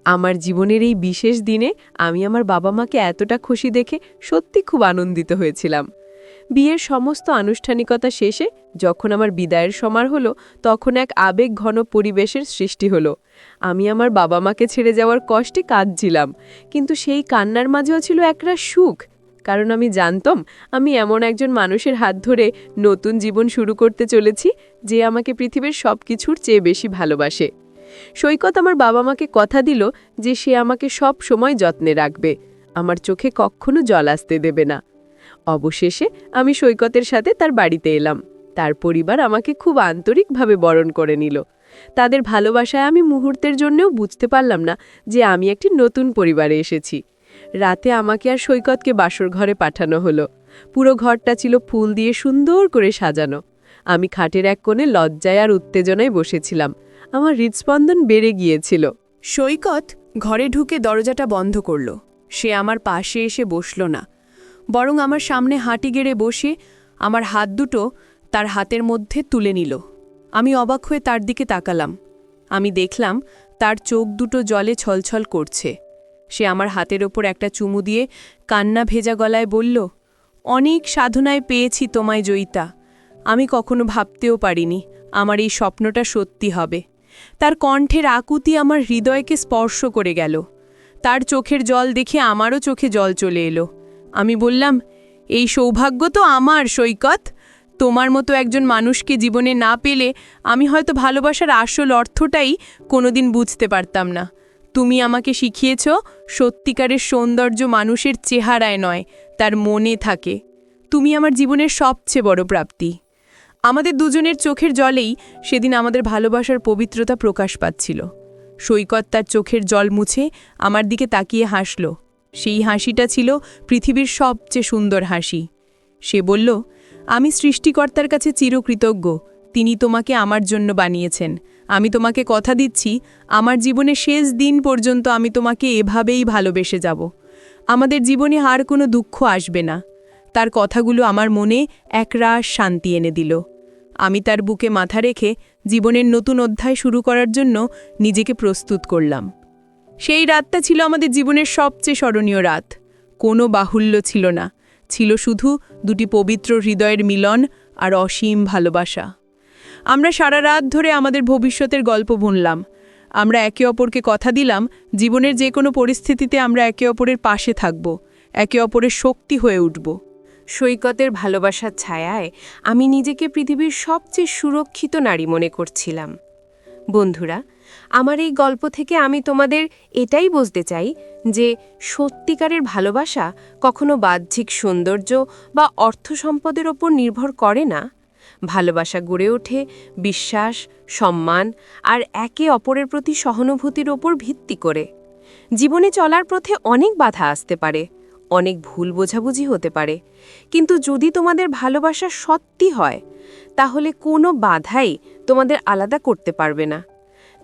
আমার জীবনের এই বিশেষ দিনে আমি আমার বাবা মাকে এতটা খুশি দেখে সত্যি খুব আনন্দিত হয়েছিলাম। বিয়ের সমস্ত আনুষ্ঠানিকতা শেষে যখন আমার বিদায়ের সময় হলো, তখন এক আবেগ ঘন পরিবেশের সৃষ্টি হলো। আমি আমার বাবা মাকে ছেড়ে যাওয়ার কষ্টে কাঁদছিলাম, কিন্তু সেই কান্নার মাঝেও ছিল একরা সুখ, কারণ আমি জানতাম আমি এমন একজন মানুষের হাত ধরে নতুন জীবন শুরু করতে চলেছি যে আমাকে পৃথিবীর সব কিছুর চেয়ে বেশি ভালোবাসে। সৈকত আমার বাবা মাকে কথা দিল যে সে আমাকে সব সময় যত্নে রাখবে, আমার চোখে কখনো জল আসতে দেবে না। অবশেষে আমি সৈকতের সাথে তার বাড়িতে এলাম। তার পরিবার আমাকে খুব আন্তরিকভাবে বরণ করে নিল। তাদের ভালোবাসায় আমি মুহূর্তের জন্যও বুঝতে পারলাম না যে আমি একটি নতুন পরিবারে এসেছি। রাতে আমাকে আর সৈকতকে বাসর ঘরে পাঠানো হলো। পুরো ঘরটা ছিল ফুল দিয়ে সুন্দর করে সাজানো। আমি খাটের এক কোণে লজ্জায় আর উত্তেজনায় বসেছিলাম। আমার হৃদস্পন্দন বেড়ে গিয়েছিল। সৈকত ঘরে ঢুকে দরজাটা বন্ধ করল। সে আমার পাশে এসে বসল না, বরং আমার সামনে হাঁটি গেড়ে বসে আমার হাত দুটো তার হাতের মধ্যে তুলে নিল। আমি অবাক হয়ে তার দিকে তাকালাম। আমি দেখলাম তার চোখ দুটো জলে ছলছল করছে। সে আমার হাতের ওপর একটা চুমু দিয়ে কান্না ভেজা গলায় বলল, অনেক সাধনায় পেয়েছি তোমায় জয়িতা। আমি কখনো ভাবতেও পারিনি আমার এই স্বপ্নটা সত্যি হবে। তার কণ্ঠের আকুতি আমার হৃদয়কে স্পর্শ করে গেল। তার চোখের জল দেখে আমারও চোখে জল চলে এলো। আমি বললাম, এই সৌভাগ্য তো আমার সৈকত। তোমার মতো একজন মানুষকে জীবনে না পেলে আমি হয়তো ভালোবাসার আসল অর্থটাই কোনোদিন বুঝতে পারতাম না। তুমি আমাকে শিখিয়েছ সত্যিকারের সৌন্দর্য মানুষের চেহারায় নয়, তার মনে থাকে। তুমি আমার জীবনের সবচেয়ে বড় প্রাপ্তি। আমাদের দুজনের চোখের জলেই সেদিন আমাদের ভালোবাসার পবিত্রতা প্রকাশ পাচ্ছিল। সৈকত তার চোখের জল মুছে আমার দিকে তাকিয়ে হাসল। সেই হাসিটা ছিল পৃথিবীর সবচেয়ে সুন্দর হাসি। সে বলল, আমি সৃষ্টিকর্তার কাছে চিরকৃতজ্ঞ। তিনি তোমাকে আমার জন্য বানিয়েছেন। আমি তোমাকে কথা দিচ্ছি, আমার জীবনের শেষ দিন পর্যন্ত আমি তোমাকে এভাবেই ভালোবেসে যাব। আমাদের জীবনে আর কোনো দুঃখ আসবে না। তার কথাগুলো আমার মনে একরাশ শান্তি এনে দিল। আমি তার বুকে মাথা রেখে জীবনের নতুন অধ্যায় শুরু করার জন্য নিজেকে প্রস্তুত করলাম। সেই রাতটা ছিল আমাদের জীবনের সবচেয়ে স্মরণীয় রাত। কোনো বাহুল্য ছিল না, ছিল শুধু দুটি পবিত্র হৃদয়ের মিলন আর অসীম ভালোবাসা। আমরা সারা রাত ধরে আমাদের ভবিষ্যতের গল্প বুনলাম। আমরা একে অপরকে কথা দিলাম, জীবনের যে কোনো পরিস্থিতিতে আমরা একে অপরের পাশে থাকব, একে অপরের শক্তি হয়ে উঠব। সৈকতের ভালোবাসার ছায়ায় আমি নিজেকে পৃথিবীর সবচেয়ে সুরক্ষিত নারী মনে করছিলাম। বন্ধুরা, আমার এই গল্প থেকে আমি তোমাদের এটাই বুঝতে চাই যে সত্যিকারের ভালোবাসা কখনো বাহ্যিক সৌন্দর্য বা অর্থ সম্পদের ওপর নির্ভর করে না। ভালোবাসা গড়ে ওঠে বিশ্বাস, সম্মান আর একে অপরের প্রতি সহানুভূতির ওপর ভিত্তি করে। জীবনে চলার পথে অনেক বাধা আসতে পারে, অনেক ভুল বোঝাবুঝি হতে পারে, কিন্তু যদি তোমাদের ভালোবাসা সত্যি হয় তাহলে কোনো বাধাই তোমাদের আলাদা করতে পারবে না।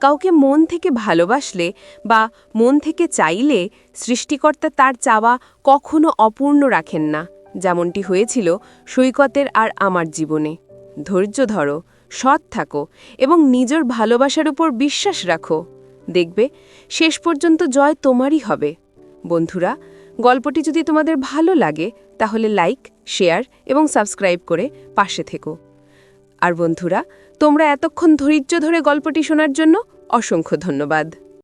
কাউকে মন থেকে ভালোবাসলে বা মন থেকে চাইলে সৃষ্টিকর্তা তার চাওয়া কখনো অপূর্ণ রাখেন না, যেমনটি হয়েছিল সৈকতের আর আমার জীবনে। ধৈর্য ধরো, সৎ থাকো এবং নিজের ভালোবাসার উপর বিশ্বাস রাখো। দেখবে শেষ পর্যন্ত জয় তোমারই হবে। বন্ধুরা, গল্পটি যদি তোমাদের ভালো লাগে তাহলে লাইক, শেয়ার এবং সাবস্ক্রাইব করে পাশে থেকো। আর বন্ধুরা, তোমরা এতক্ষণ ধৈর্য ধরে গল্পটি শোনার জন্য অসংখ্য ধন্যবাদ।